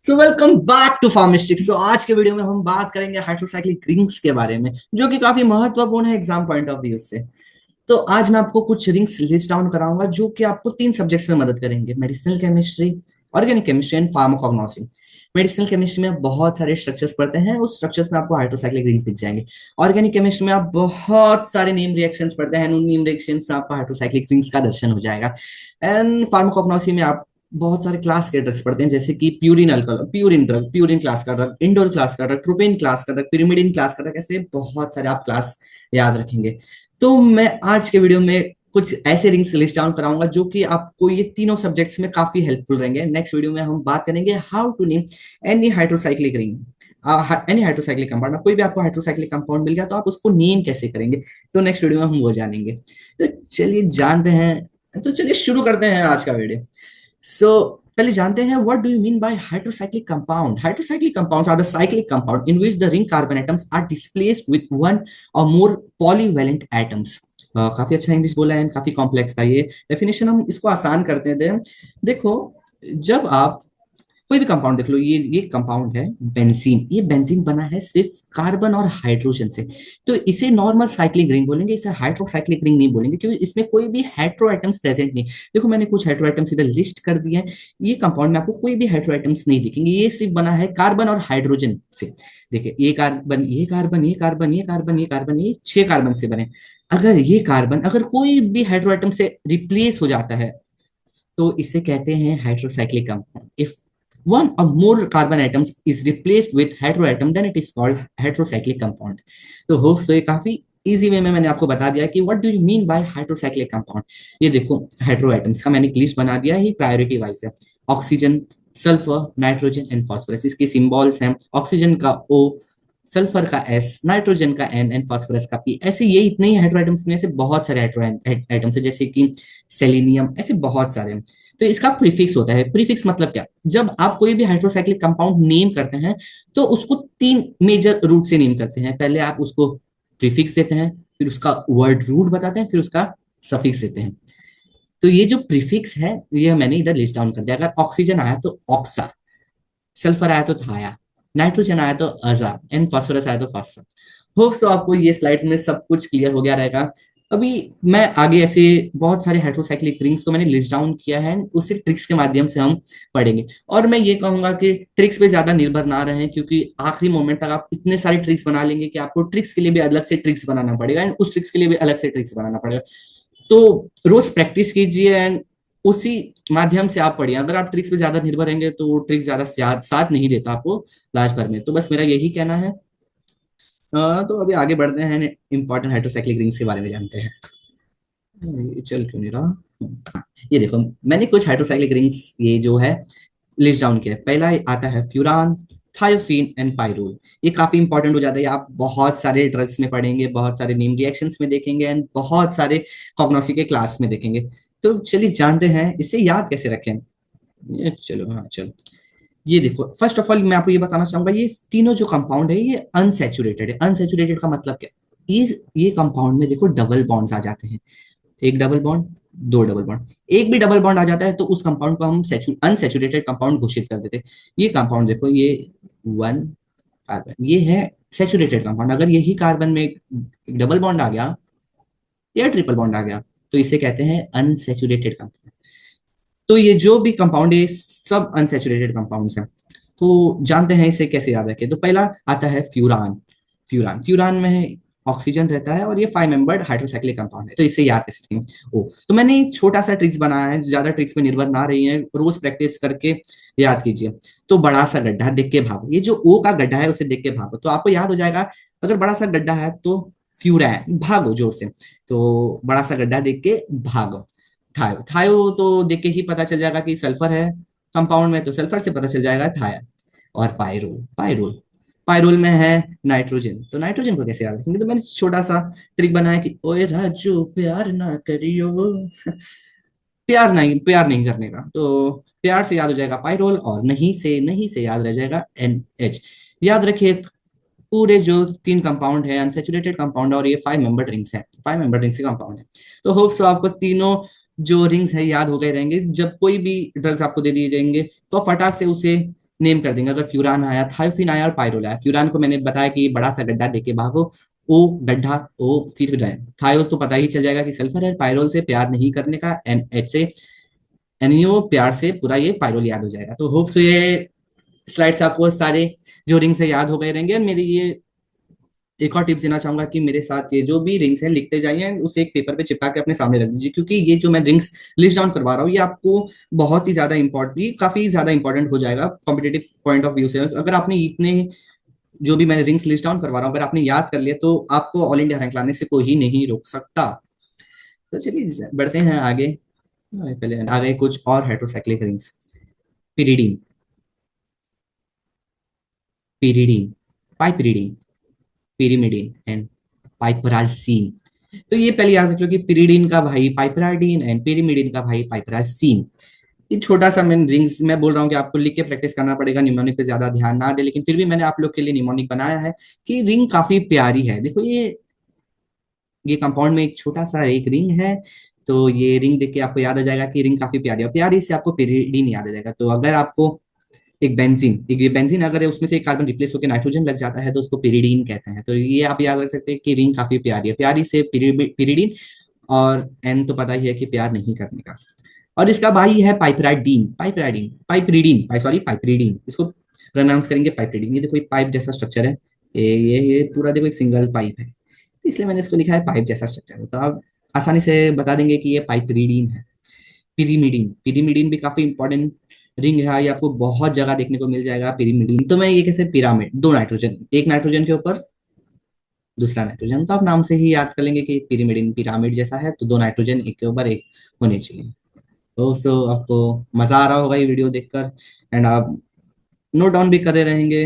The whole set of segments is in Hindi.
So welcome back to Pharmistics. तो आज के वीडियो में हम बात करेंगे हाइड्रोसाइक्लिक रिंग्स के बारे में, जो कि काफी महत्वपूर्ण है एग्जाम पॉइंट ऑफ व्यू से। तो आज मैं आपको कुछ रिंग्स लिस्ट डाउन कराऊंगा जो कि आपको तीन सब्जेक्ट्स में मदद करेंगे: medicinal chemistry, organic chemistry and pharmacognosy. Medicinal chemistry में बहुत सारे स्ट्रक्चर्स पढ़ते हैं, उस स्ट्रक्चर्स में आपको हाइड्रोसाइक्लिक रिंग्स दिख जाएंगे। ऑर्गेनिक केमिस्ट्री में आप बहुत सारे नीम रिएक्शंस पढ़ते हैं, उन नीम रिएक्शंस में आपको हाइड्रोसाइक्लिक रिंग्स का दर्शन हो जाएगा। एंड फार्माकोग्नोसी में आप बहुत सारे क्लास के ड्रग्स पढ़ते हैं, जैसे कि purine alcohol, purine drug, purine class का ड्रग, इंडोल क्लास का ड्रग, ट्रोपेन क्लास का ड्रग, पिरिमिडिन क्लास का ड्रग, ऐसे बहुत सारे आप क्लास याद रखेंगे। तो मैं आज के वीडियो में कुछ ऐसे रिंग्स लिस्ट डाउन कराऊंगा जो कि आपको ये तीनों सब्जेक्ट्स में काफी हेल्पफुल रहेंगे। नेक्स्ट वीडियो में हम बात करेंगे how to name any hydrocyclic ring, any hydrocyclic compound. कोई भी आपको हाइड्रोसाइक्लिक कंपाउंड मिल गया तो आप उसको नेम कैसे करेंगे, तो नेक्स्ट वीडियो में हम वो जानेंगे। तो चलिए जानते हैं, तो चलिए शुरू करते हैं आज का वीडियो। पहले जानते हैं what do you mean by hydrocyclic compound. Hydrocyclic compounds are the cyclic compound in which the ring carbon atoms are displaced with one or more polyvalent atoms. काफी अच्छा इंग्लिश बोला है, काफी कॉम्प्लेक्स था ये डेफिनेशन, हम इसको आसान करते हैं। देखो, जब आप कोई भी कंपाउंड देख लो, ये कंपाउंड है बेंजीन, ये बेंजीन बना है सिर्फ कार्बन और हाइड्रोजन से, तो इसे नॉर्मल साइक्लिक रिंग बोलेंगे, इसे हाइड्रोसाइक्लिक रिंग नहीं बोलेंगे, क्योंकि इसमें कोई भी हेटेरो एटम्स प्रेजेंट नहीं। देखो, मैंने कुछ हेटेरो एटम्स इधर लिस्ट कर दिए हैं। ये कंपाउंड में आपको कोई भी हेटेरो एटम्स नहीं दिखेंगे, ये सिर्फ बना है कार्बन और हाइड्रोजन से। देखिए, ये कार्बन, ये कार्बन, ये कार्बन, ये कार्बन, ये कार्बन, ये 6 कार्बन से बने। अगर ये कार्बन अगर कोई भी हेटेरो एटम से रिप्लेस हो जाता है तो इसे कहते हैं hydrocyclic compound. If one or more carbon atoms is replaced with heteroatom, then it is called heterocyclic compound. तो होप सो ये काफी इजी वे में मैंने आपको बता दिया कि what do you mean by hydrocyclic compound. ये देखो, हेटेरो एटम्स का मैंने एक लिस्ट बना दिया, ये प्रायोरिटी वाइज है। Oxygen, sulphur, nitrogen and phosphorus, इसके सिंबल्स हैं। ऑक्सीजन का O, सल्फर का S, नाइट्रोजन का N एंड फास्फोरस का P। ऐसे ये इतने ही हेटेरो एटम्स में से बहुत सारे हेटेरो एटम्स है, जैसे कि सेलेनियम, ऐसे बहुत सारे। तो इसका प्रीफिक्स होता है। प्रीफिक्स मतलब क्या? जब आप कोई भी हाइड्रोसाइक्लिक कंपाउंड नेम करते हैं तो उसको तीन मेजर रूट से नेम करते हैं। पहले आप उसको प्रीफिक्स देते हैं, फिर उसका वर्ड रूट बताते हैं, फिर उसका सफिक्स देते हैं। तो ये जो प्रीफिक्स है ये मैंने इधर लिस्ट डाउन कर दिया। अगर ऑक्सीजन आया तो ऑक्सा, सल्फर आया तो थाया, नाइट्रोजन आया तो अजा एंड फास्फोरस आया तो फास्फर। होप सो आपको ये स्लाइड्स में सब कुछ क्लियर हो गया रहेगा। अभी मैं आगे ऐसे बहुत सारे हाइड्रोसाइक्लिक रिंग्स को मैंने लिस्ट डाउन किया है, उसी ट्रिक्स के माध्यम से हम पढ़ेंगे। और मैं ये कहूंगा कि ट्रिक्स पे ज्यादा निर्भर ना रहें, क्योंकि आखिरी मोमेंट तक आप इतने सारे ट्रिक्स बना लेंगे कि आपको ट्रिक्स के लिए भी अलग से ट्रिक्स बनाना पड़ेगा एंड उस ट्रिक्स के लिए भी अलग से ट्रिक्स बनाना पड़ेगा। तो रोज प्रैक्टिस कीजिए एंड उसी माध्यम से आप पढ़िए। अगर आप ट्रिक्स पे ज्यादा निर्भर रहेंगे तो ट्रिक्स ज्यादा साथ नहीं देता आपको लास्ट भर में। तो बस मेरा यही कहना है। तो अभी आगे बढ़ते हैं, इंपॉर्टेंट हाइड्रोसाइक्लिक रिंग्स के बारे में जानते हैं। ये चल क्यों नहीं रहा? ये देखो, मैंने कुछ हाइड्रोसाइक्लिक रिंग्स ये जो है लिस्ट डाउन किया है। पहला आता है फ्यूरान, थायोफीन एंड पाइरोल। ये काफी इंपॉर्टेंट हो जाता है, आप बहुत सारे ड्रग्स में पढ़ेंगे, बहुत सारे नीम रिएक्शंस में देखेंगे एंड बहुत सारे कॉग्नोसी के क्लास में देखेंगे। तो चलिए जानते हैं इसे याद कैसे रखें। चलो, हाँ चलो। ये देखो, फर्स्ट ऑफ ऑल मैं आपको ये बताना चाहूंगा, ये तीनों जो कंपाउंड है ये अनसैचुरेटेड है। अनसैचुरेटेड का मतलब क्या? ये कंपाउंड में देखो डबल बॉन्ड्स आ जाते हैं। एक डबल बॉन्ड, दो डबल बॉन्ड, एक भी डबल बॉन्ड आ जाता है तो उस कंपाउंड को हम अनसैचुरेटेड कंपाउंड घोषित कर देते हैं। ये कंपाउंड देखो, ये वन कार्बन, ये है सैचुरेटेड कंपाउंड। अगर यही कार्बन में एक डबल बॉन्ड आ गया या ट्रिपल बॉन्ड आ गया तो इसे कहते हैं अनसैचुरेटेड कंपाउंड। तो ये जो भी कंपाउंड है सब अनसैचुरेटेड कंपाउंड्स हैं। तो जानते हैं इसे कैसे याद रखें। तो पहला आता है फ्यूरान। फ्यूरान में ऑक्सीजन रहता है और ये 5 मेंबर्ड हाइड्रोसाइक्लिक कंपाउंड है। तो इसे याद कैसे रखेंगे? ओ, तो मैंने एक छोटा सा ट्रिक्स बनाया है, ज्यादा ट्रिक्स पे निर्भर ना रही है, रोज प्रैक्टिस करके याद कीजिए। तो बड़ा सा गड्ढा देख के भागो, ये जो ओ का गड्ढा है उसे देख के भागो तो आपको याद हो जाएगा। अगर बड़ा सा गड्ढा है तो फ्यूरैन, भागो जोर से। तो बड़ा सा गड्ढा देख के भागो। थायो, थायो तो देख के ही पता चल जाएगा कि सल्फर है कंपाउंड में, तो सल्फर से पता चल जाएगा थाया। और पायरोल, पायरोल, पायरोल में है नाइट्रोजन, तो नाइट्रोजन को कैसे याद रखेंगे? तो मैंने छोटा सा ट्रिक बनाया कि ओए राजू प्यार ना करियो। प्यार नहीं करने का, तो प्यार से याद हो जाएगा पायरोल और नहीं से याद रह जाएगा NH। याद रखिए, पूरे जो तीन कंपाउंड है अनसेचुरेटेड कंपाउंड और ये 5 मेंबर रिंग्स है, 5 मेंबर रिंग्स के कंपाउंड है। तो होप सो आपको तीनों जो रिंग्स है याद हो गए रहेंगे। जब कोई भी ड्रग्स आपको दे दिए जाएंगे तो फटाक से उसे नेम कर देंगे। अगर फ्यूरान आया, थायोफिन आया और पायरोल आया। फ्यूरान को मैंने बताया कि बड़ा सा गड्ढा देके भागो, ओ गड्ढा ओ फिर जाए। थायो तो पता ही चल जाएगा कि सल्फर है। पायरोल से प्यार नहीं करने का, एन एच से एनईओ प्यार से, पूरा ये पायरोल याद हो जाएगा। तो होप्स ये स्लाइड्स आपको सारे जो रिंग्स है याद हो गए रहेंगे। और मेरी ये एक और टिप्स देना चाहूंगा कि मेरे साथ ये जो भी रिंग्स है लिखते जाइए, उसे एक पेपर पे चिपका के अपने सामने रख दीजिए, क्योंकि ये जो मैं रिंग्स लिस्ट डाउन करवा रहा हूँ ये आपको बहुत ही ज्यादा इंपॉर्टेंट, काफी ज्यादा इंपॉर्टेंट हो जाएगा कॉम्पिटेटिव पॉइंट ऑफ व्यू से। अगर आपने इतने जो भी मैंने रिंग्स लिस्ट डाउन करवा रहा हूँ अगर आपने याद कर लिया तो आपको ऑल इंडिया रैंक लाने से कोई नहीं रोक सकता। तो चलिए बढ़ते हैं आगे। पहले आ गए कुछ और heterocyclic rings. Pyridine, pyridine, piperidine, pyrimidine and piperazine. तो ये पहले याद रख लो कि पिरिडीन का भाई पाइपराडीन एंड पिरिमिडीन का भाई पाइपराजीन। ये छोटा सा मैं रिंग्स मैं बोल रहा हूँ कि आपको लिख के प्रैक्टिस करना पड़ेगा, निमोनिक पे ज्यादा ध्यान ना दे, लेकिन फिर भी मैंने आप लोग के लिए निमोनिक बनाया है कि रिंग काफी प्यारी है। देखो ये कंपाउंड में एक छोटा सा एक रिंग है। तो ये रिंग देख के आपको याद आ जाएगा कि रिंग काफी प्यारी है, और प्यारी से आपको पिरिडीन याद आ जाएगा। तो अगर आपको एक बेंजीन अगर है उसमें से एक कार्बन रिप्लेस होकर नाइट्रोजन लग जाता है तो उसको पिरिडीन कहते हैं। तो ये आप याद रख सकते हैं कि रिंग काफी प्यारी है, प्यारी से पिरिडीन। और एन तो पता ही है कि प्यार नहीं करने का। और इसका भाई है पाइपराडीन, पाइपरीडीन सॉरी पाइपरीडीन, इसको प्रोनाउंस करेंगे पाइपरीडीन। ये देखो एक पाइप जैसा स्ट्रक्चर है। ये पूरा देखो एक सिंगल पाइप है, तो इसलिए मैंने इसको लिखा है पाइप जैसा स्ट्रक्चर। तो आप आसानी से बता देंगे कि ये पाइपरीडीन है। पिरीमिडीन, पिरीमिडीन भी काफी इंपॉर्टेंट रिंग है, ये आपको बहुत जगह देखने को मिल जाएगा पिरीमिडीन। तो मैं ये कैसे, पिरामिड, दो नाइट्रोजन, एक नाइट्रोजन के ऊपर दूसरा नाइट्रोजन, तो आप नाम से ही याद कर लेंगे कि पिरीमिडीन पिरामिड जैसा है, तो दो नाइट्रोजन एक के ऊपर एक होने चाहिए। तो सो आपको मजा आ रहा होगा ये वीडियो देखकर, एंड आप नोट डाउन भी कर रहे रहेंगे।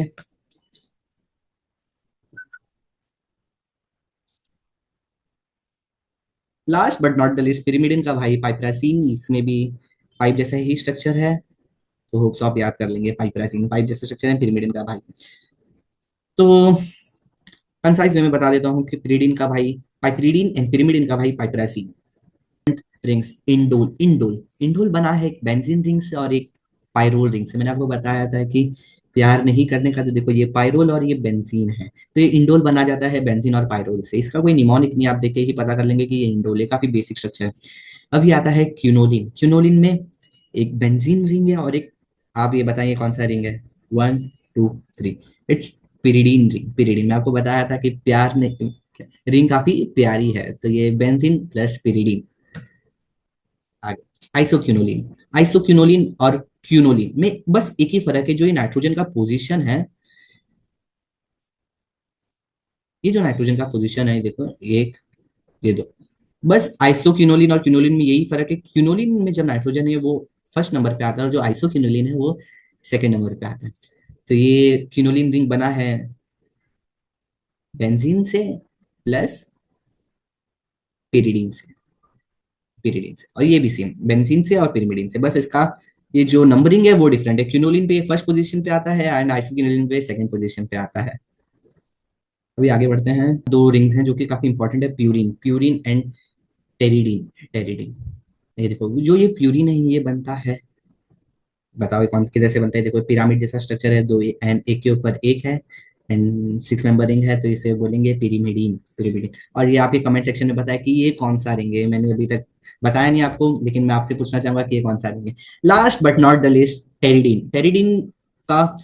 Last but not the list, pyrimidine का भाई पाइपरासीन, इसमें भी पाइप जैसा ही स्ट्रक्चर है। तो होप्स आप याद कर लेंगे, पाइपरासीन पाइप जैसा स्ट्रक्चर है, पिरीमिडीन का भाई। तो कंसाइज वे में बता देता हूँ कि पिरीडीन का भाई पाइपरीडीन एंड पिरीमिडीन का भाई पाइपरासीन। रिंग्स, इंडोल, इंडोल बना है एक बेंजीन रिंग से और एक पायरोल रिंग से। मैंने आपको बताया था कि प्यार नहीं करने का, तो देखो ये पायरोल और ये बेंजीन है, तो ये इंडोल बना जाता है बेंजीन और पायरोल से। इसका कोई निमोनिक नहीं, आप देख के ही पता कर लेंगे कि ये इंडोल है, काफी बेसिक स्ट्रक्चर है। अभी आता है क्यूनोलिन। क्यूनोलिन में एक बेंजीन रिंग है और एक, आप ये बताइए कौन सा रिंग है, 1 2 3, इट्स पिरिडीन रिंग। पिरिडीन में आपको बताया था कि प्यार ने रिंग काफी प्यारी है, तो ये बेंजीन प्लस पिरिडीन। आगे आइसोक्यूनोलिन, आइसोक्यूनोलिन और क्यूनोलिन में बस एक ही फर्क है, जो ये नाइट्रोजन का पोजीशन है, ये जो नाइट्रोजन का पोजीशन है देखो एक, ये दो, बस आइसोक्यूनोलिन और क्यूनोलिन में यही फर्क है। क्यूनोलिन में जब नाइट्रोजन है वो फर्स्ट नंबर पे आता है, और जो आइसोक्यूनोलिन है वो सेकंड नंबर पे आता है। तो ये क्यूनोलिन रिंग बना है बेंजीन से प्लस पिरिडीन से, पिरिडीन से, और ये भी सेम बेंजीन से और पिरिमिडीन से, बस इसका ये जो नंबरिंग है वो डिफरेंट है। क्यूनोलिन पे फर्स्ट पोजीशन पे आता है एंड आइसोक्यूनोलिन पे सेकंड पोजीशन पे आता है। अभी आगे बढ़ते हैं। दो रिंग्स हैं जो कि काफी इंपॉर्टेंट है, प्यूरिन, प्यूरिन एंड टेरिडीन, टेरिडीन। ये देखो जो ये प्यूरिन है ये बनता है, बताओ ये कौन किधर से बनता है। देखो पिरामिड जैसा स्ट्रक्चर है, दो एंड एक के ऊपर एक है एंड 6 मेंबर रिंग है, तो इसे बोलेंगे पिरीमिडीन, पिरीमिडीन। और ये आप ये कमेंट सेक्शन में बताया कि ये कौन सा रिंग है, मैंने अभी तक बताया नहीं आपको, लेकिन मैं आपसे पूछना चाहूंगा कि ये कौन सा रिंग है। Last but not the list, pteridine. Pteridine का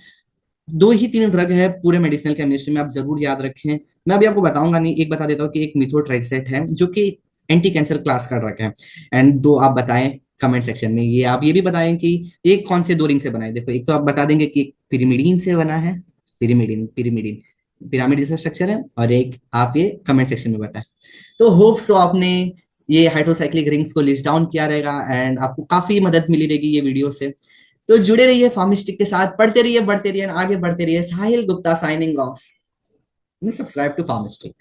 दो ही तीन ड्रग है पूरे मेडिसिनल केमिस्ट्री में, आप जरूर याद रखें। मैं अभी आपको बताऊंगा नहीं, एक बता देता हूँ कि एक मिथोट्रेक्सेट है जो कि एंटी कैंसर क्लास का ड्रग है। एंड दो आप बताएं कमेंट सेक्शन में, ये आप ये भी बताएं कि एक कौन से दो रिंग से बना है। देखो एक तो आप बता देंगे कि पिरिमिडीन से बना है, पिरिमिडीन, पिरिमिडीन पिरामिड जैसा स्ट्रक्चर है, और एक आप ये कमेंट सेक्शन में बताएं। तो होप सो आपने ये हाइड्रोसाइक्लिक रिंग्स को लिस्ट डाउन किया रहेगा एंड आपको काफी मदद मिली रहेगी ये वीडियो से। तो जुड़े रहिए फार्मिस्टिक के साथ, पढ़ते रहिए, बढ़ते रहिए, आगे बढ़ते रहिए। Sahil Gupta signing off. Subscribe to फार्मिस्टिक।